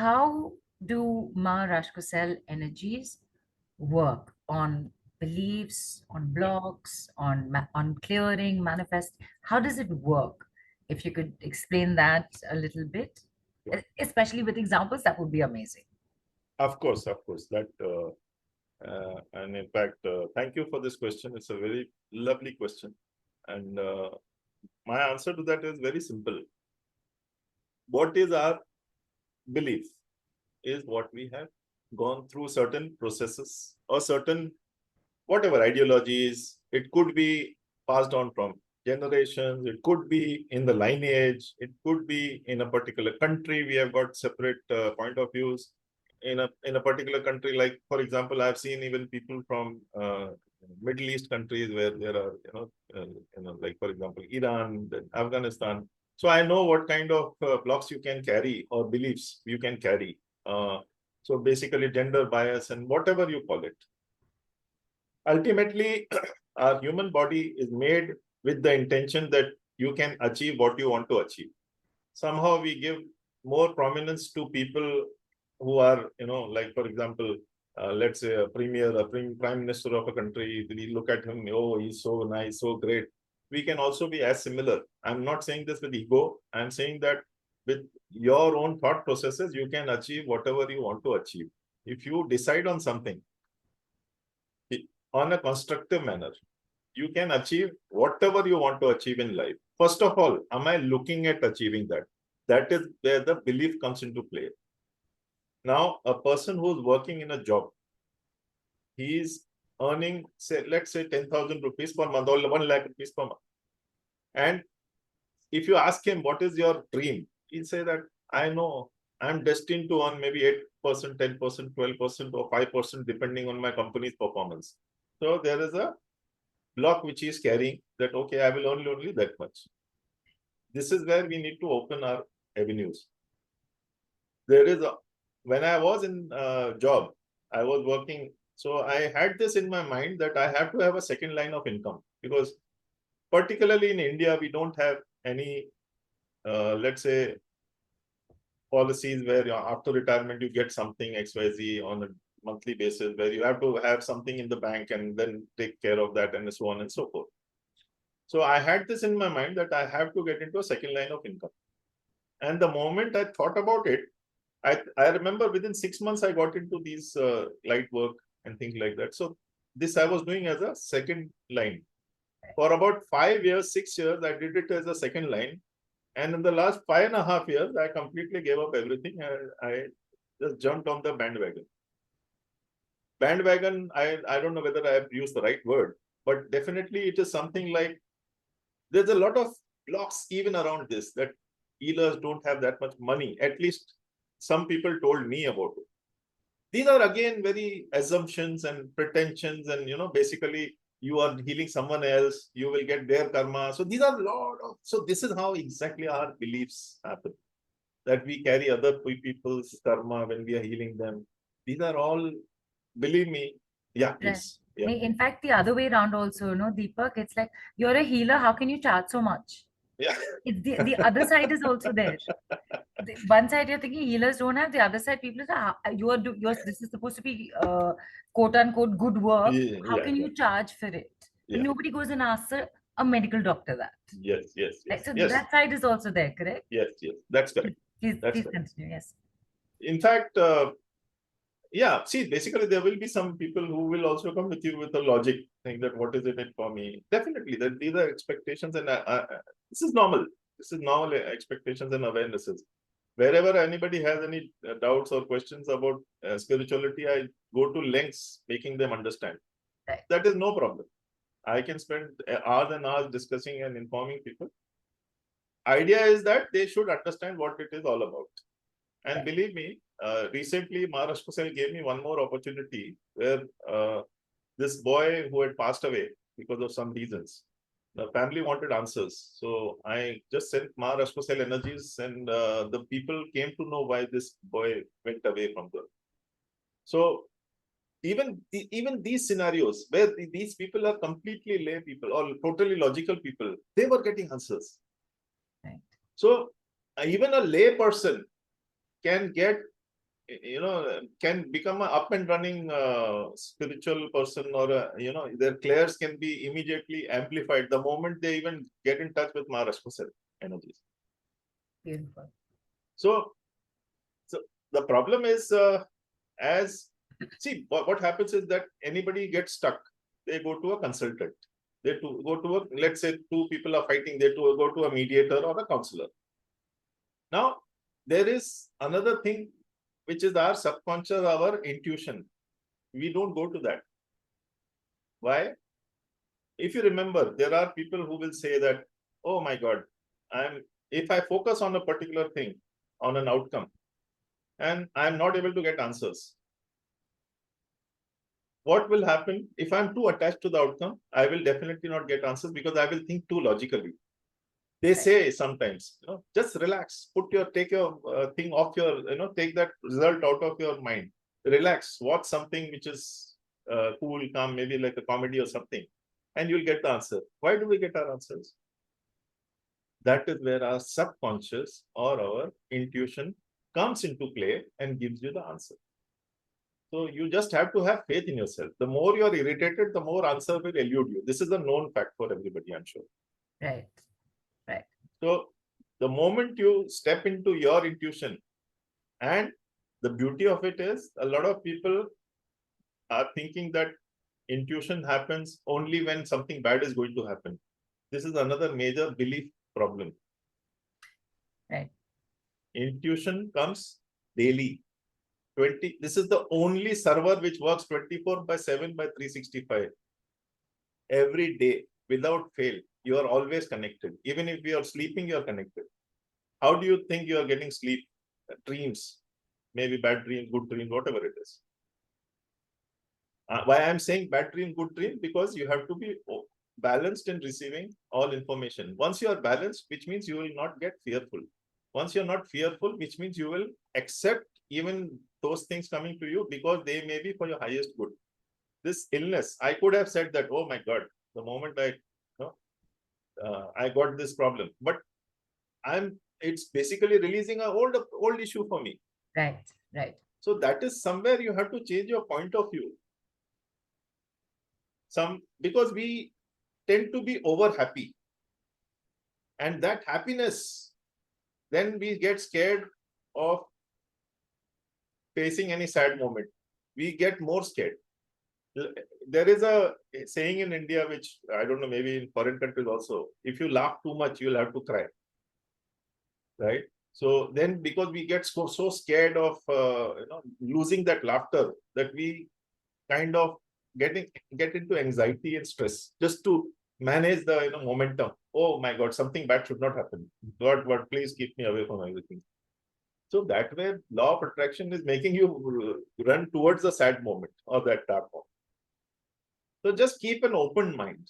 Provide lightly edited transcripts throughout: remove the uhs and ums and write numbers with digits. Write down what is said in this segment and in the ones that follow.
how do Maa Rashcosel energies work on beliefs, on blocks, on clearing, manifest? How does it work? If you could explain that a little bit, especially with examples, that would be amazing. Of course, that and in fact, thank you for this question. It's a very lovely question, and my answer to that is very simple. What is our belief is what we have gone through certain processes or certain whatever ideologies. It could be passed on from generations. It could be in the lineage. It could be in a particular country. We have got separate point of views in a particular country. Like, for example, I've seen even people from Middle East countries where there are, like, for example, Iran, then Afghanistan. So I know what kind of blocks you can carry or beliefs you can carry. So basically gender bias and whatever you call it. Ultimately, our human body is made with the intention that you can achieve what you want to achieve. Somehow we give more prominence to people who are, like, for example, let's say a prime minister of a country. We look at him, oh, he's so nice, so great. We can also be as similar. I'm not saying this with ego. I'm saying that with your own thought processes, you can achieve whatever you want to achieve. If you decide on something on a constructive manner, you can achieve whatever you want to achieve in life. First of all, am I looking at achieving that? That is where the belief comes into play. Now, a person who's working in a job, he's earning, say, let's say 10,000 rupees per month or 1 lakh rupees per month. And if you ask him, what is your dream? He'll say that, I know I'm destined to earn maybe 8%, 10%, 12%, or 5%, depending on my company's performance. So there is a block which is carrying that, okay, I will earn only that much. This is where we need to open our avenues. There is when I was in job, I was working. So I had this in my mind that I have to have a second line of income, because particularly in India, we don't have any, let's say, policies where after retirement, you get something XYZ on a monthly basis, where you have to have something in the bank and then take care of that and so on and so forth. So I had this in my mind that I have to get into a second line of income. And the moment I thought about it, I remember within 6 months, I got into these light work and things like that. So this I was doing as a second line. For about 5 years, 6 years, I did it as a second line. And in the last 5.5 years, I completely gave up everything. I just jumped on the bandwagon. Bandwagon, I don't know whether I have used the right word, but definitely it is something like there's a lot of blocks even around this, that healers don't have that much money. At least some people told me about it. These are again very assumptions and pretensions, and basically you are healing someone else, you will get their karma. So these are a lot of, so this is how exactly our beliefs happen, that we carry other people's karma when we are healing them. These are all, believe me. Yeah, please. Yeah. In fact, the other way around also, Deepak, it's like, you're a healer, how can you charge so much? Yeah. It's the other side is also there. One side you're thinking healers don't have, the other side people say, this is supposed to be quote unquote good work. How can you charge for it? Yeah. Nobody goes and asks a medical doctor that. Yes. Right? So that side is also there, correct? Yes, that's correct. Please continue. Yes. In fact, yeah, see, basically there will be some people who will also come with you with a logic, saying that what is it for me? Definitely, that these are expectations, and this is normal. This is normal expectations and awarenesses. Wherever anybody has any doubts or questions about spirituality, I go to lengths making them understand. Right. That is no problem. I can spend hours and hours discussing and informing people. Idea is that they should understand what it is all about. And believe me, recently Maa Rashcosel gave me one more opportunity where this boy who had passed away because of some reasons, the family wanted answers. So I just sent Maa Rashcosel energies, and the people came to know why this boy went away from them. So even these scenarios where these people are completely lay people or totally logical people, they were getting answers. Right. So even a lay person can get can become a up and running spiritual person, or their clairs can be immediately amplified the moment they even get in touch with Maa Rashcosel energies. Beautiful. So the problem is, what happens is that anybody gets stuck, they go to a consultant. They go to let's say two people are fighting, they go to a mediator or a counselor. Now, there is another thing, which is our subconscious, our intuition. We don't go to that. Why? If you remember, there are people who will say that, oh my God, if I focus on a particular thing, on an outcome, and I'm not able to get answers, what will happen? If I'm too attached to the outcome, I will definitely not get answers, because I will think too logically. They say sometimes, just relax, take your thing off your, take that result out of your mind. Relax, watch something which is cool, calm, maybe like a comedy or something, and you'll get the answer. Why do we get our answers? That is where our subconscious or our intuition comes into play and gives you the answer. So you just have to have faith in yourself. The more you're irritated, the more answer will elude you. This is a known fact for everybody, I'm sure. Right. Right. So the moment you step into your intuition, and the beauty of it is, a lot of people are thinking that intuition happens only when something bad is going to happen. This is another major belief problem. Right. Intuition comes daily. This is the only server which works 24/7 by 365. Every day, without fail, you are always connected. Even if you are sleeping, you are connected. How do you think you are getting sleep? Dreams, maybe bad dreams, good dreams, whatever it is. Why I'm saying bad dream, good dream? Because you have to be balanced in receiving all information. Once you are balanced, which means you will not get fearful. Once you're not fearful, which means you will accept even those things coming to you, because they may be for your highest good. This illness, I could have said that, oh my God, the moment I got this problem, but it's basically releasing an old issue for me. Right. Right. So that is somewhere you have to change your point of view. Because we tend to be over happy, and that happiness, then we get scared of facing any sad moment. We get more scared. There is a saying in India, which I don't know, maybe in foreign countries also, if you laugh too much, you'll have to cry. Right? So then, because we get so scared of losing that laughter, that we kind of get into anxiety and stress just to manage the momentum. Oh my God, something bad should not happen. God, please keep me away from everything. So that way, law of attraction is making you run towards the sad moment or that dark moment. So just keep an open mind.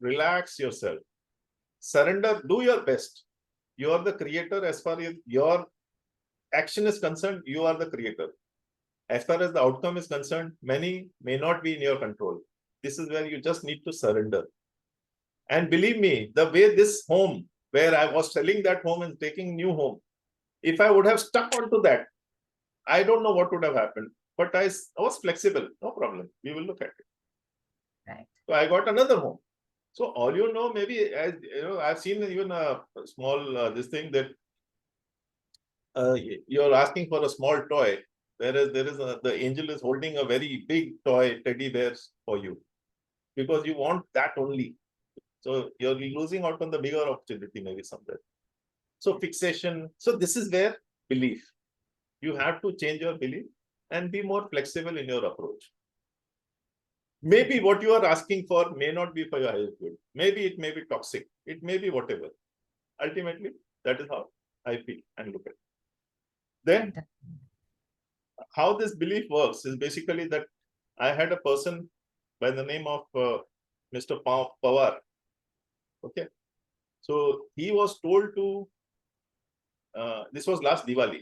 Relax yourself. Surrender. Do your best. You are the creator. As far as your action is concerned, you are the creator. As far as the outcome is concerned, many may not be in your control. This is where you just need to surrender. And believe me, the way this home, where I was selling that home and taking new home, if I would have stuck onto that, I don't know what would have happened. But I was flexible. No problem. We will look at it. Right. So I got another home. So all maybe, as I've seen even a small this thing that you're asking for a small toy, whereas the angel is holding a very big toy teddy bears for you, because you want that only. So you're losing out on the bigger opportunity maybe somewhere. So fixation. So this is where belief. You have to change your belief and be more flexible in your approach. Maybe what you are asking for may not be for your highest good. Maybe it may be toxic. It may be whatever. Ultimately, that is how I feel and look at it. Then, how this belief works is basically that I had a person by the name of Mr. Pawar. Okay. So he was told to, this was last Diwali.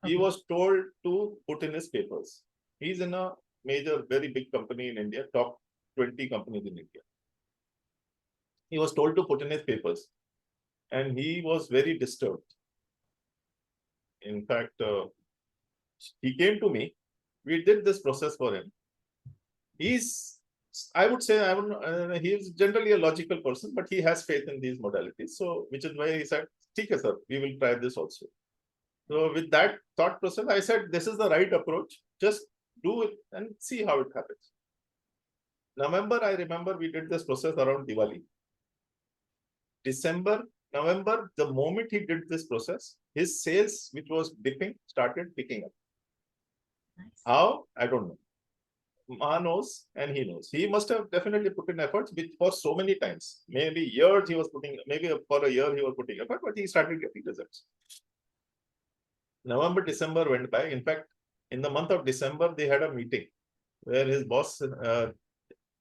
He was told to put in his papers. He's in a major, very big company in India, top 20 companies in India. He was told to put in his papers, and he was very disturbed. In fact, he came to me. We did this process for him. I would say, he is generally a logical person, but he has faith in these modalities. So, which is why he said, "Okay, sir, we will try this also." So, with that thought process, I said, "This is the right approach. Just do it and see how it happens." November, I remember we did this process around Diwali. December, November, the moment he did this process, his sales, which was dipping, started picking up. Nice. How? I don't know. Maa knows and he knows. He must have definitely put in efforts for so many times. Maybe years he was putting, maybe for a year he was putting effort, but he started getting results. November, December went by. In fact, in the month of December, they had a meeting where his boss,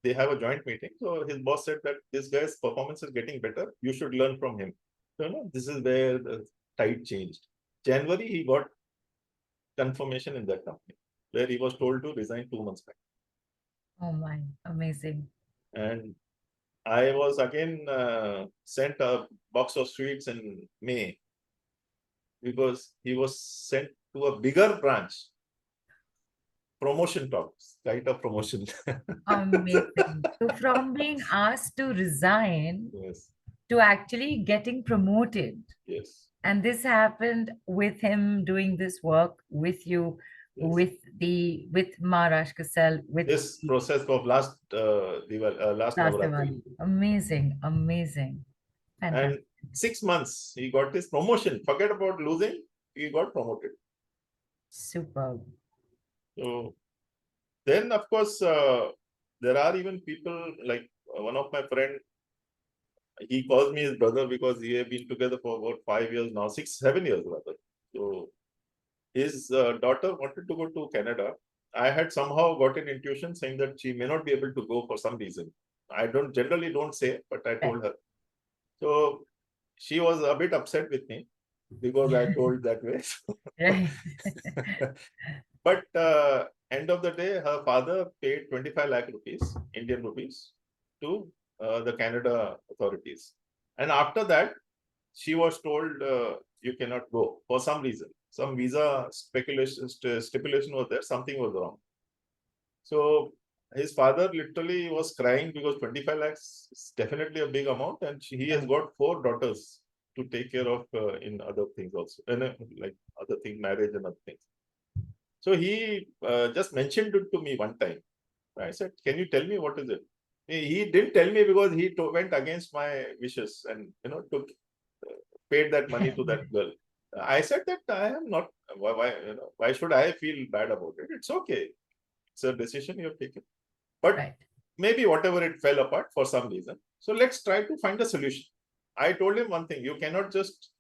they have a joint meeting. So his boss said that this guy's performance is getting better. You should learn from him. So, this is where the tide changed. January, he got confirmation in that company where he was told to resign 2 months back. Oh my, amazing. And I was again sent a box of sweets in May because he was sent to a bigger branch. Promotion talks, kind of promotion. Amazing. So from being asked to resign Yes, to actually getting promoted. yes, And this happened with him doing this work with you, yes. with Maa Rashcosel, with This process of last last last Navaratri. Diwali. Amazing, amazing. And Fantastic. 6 months he got his promotion. Forget about losing, he got promoted. Superb. So then, of course, there are even people like one of my friend. He calls me his brother because we have been together for about 5 years now, 7 years rather. So his daughter wanted to go to Canada. I had somehow got an intuition saying that she may not be able to go for some reason. I generally don't say, but I told her. So she was a bit upset with me because I told that way. Right. But end of the day, her father paid 25 lakh rupees, Indian rupees, to the Canada authorities. And after that, she was told you cannot go for some reason. Some visa stipulation was there, something was wrong. So his father literally was crying because 25 lakhs is definitely a big amount, and he has got 4 daughters to take care of in other things also, like other things, marriage and other things. So he just mentioned it to me one time. I said, "Can you tell me what is it?" He didn't tell me because he went against my wishes and took paid that money to that girl. I said that I am not. Why should I feel bad about it? It's okay. It's a decision you have taken. But Right. maybe whatever it fell apart for some reason. So let's try to find a solution. I told him one thing: you cannot just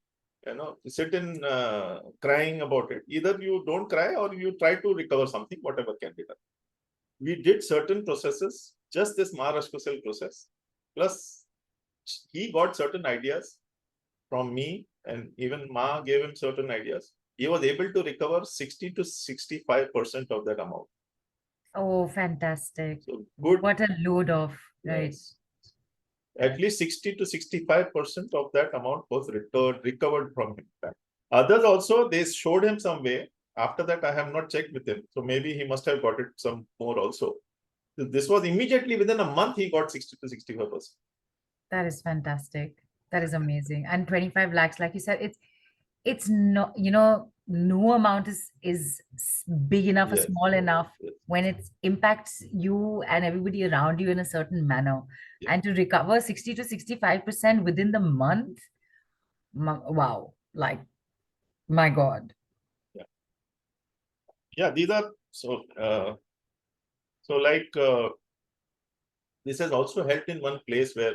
sit in crying about it. Either you don't cry or you try to recover something, whatever can be done. We did certain processes, just this Maa Rashcosel process. Plus, he got certain ideas from me, and even Ma gave him certain ideas. He was able to recover 60 to 65% of that amount. Oh, fantastic. So good. What a load off, right? Yes. At least 60 to 65% of that amount was recovered from him back. Others also, they showed him some way. After that, I have not checked with him. So maybe he must have got it some more also. This was immediately within a month, he got 60 to 65%. That is fantastic. That is amazing. And 25 lakhs, like you said, it's not, no amount is big enough or Yes, small yes, enough yes, when it impacts you and everybody around you in a certain manner. yes. And to recover 60 to 65% within the month, wow, like, my God. Yeah. Yeah, these are so like this has also helped in one place where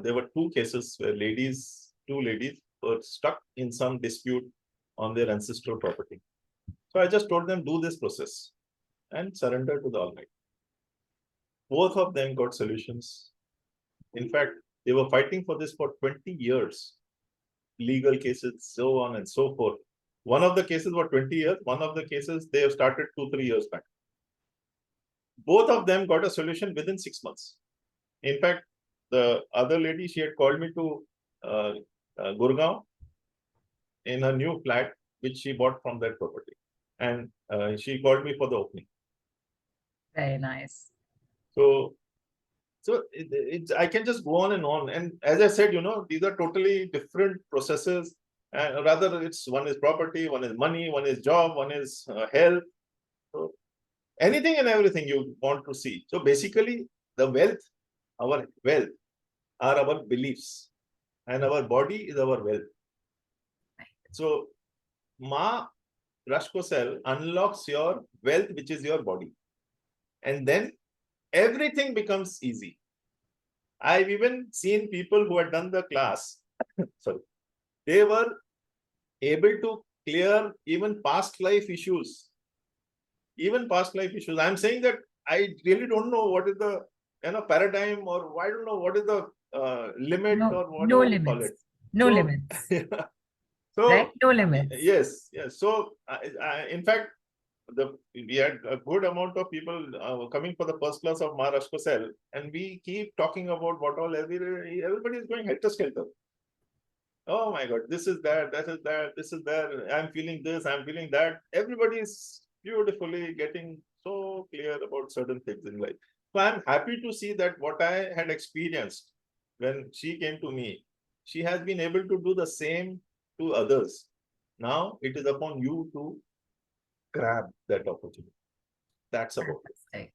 there were 2 cases where two ladies were stuck in some dispute on their ancestral property. So I just told them, do this process and surrender to the Almighty. Both of them got solutions. In fact, they were fighting for this for 20 years. Legal cases, so on and so forth. One of the cases were 20 years. One of the cases they have started 2-3 years back. Both of them got a solution within 6 months. In fact, the other lady, she had called me to Gurgaon in a new flat which she bought from that property. And she called me for the opening. Very nice. So I can just go on and on. And as I said, these are totally different processes. Rather, one is property, one is money, one is job, one is health. So anything and everything you want to see. So basically, our wealth are our beliefs, and our body is our wealth. So Maa Rashcosel unlocks your wealth, which is your body. And then everything becomes easy. I've even seen people who had done the class, sorry, they were able to clear even past life issues. I'm saying that I really don't know what is the paradigm, or I don't know what is the limit, No, or no whatever you call limits. it. No So, limits. Right? so No limits. yes. So in fact, we had a good amount of people coming for the first class of Maa Rashcosel, and we keep talking about what all everybody is going helter-skelter. Oh my God, this is that, this is that. I'm feeling this, I'm feeling that. Everybody is beautifully getting so clear about certain things in life. So I'm happy to see that what I had experienced when she came to me, she has been able to do the same to others. Now it is upon you to grab that opportunity. That's about it. Fantastic.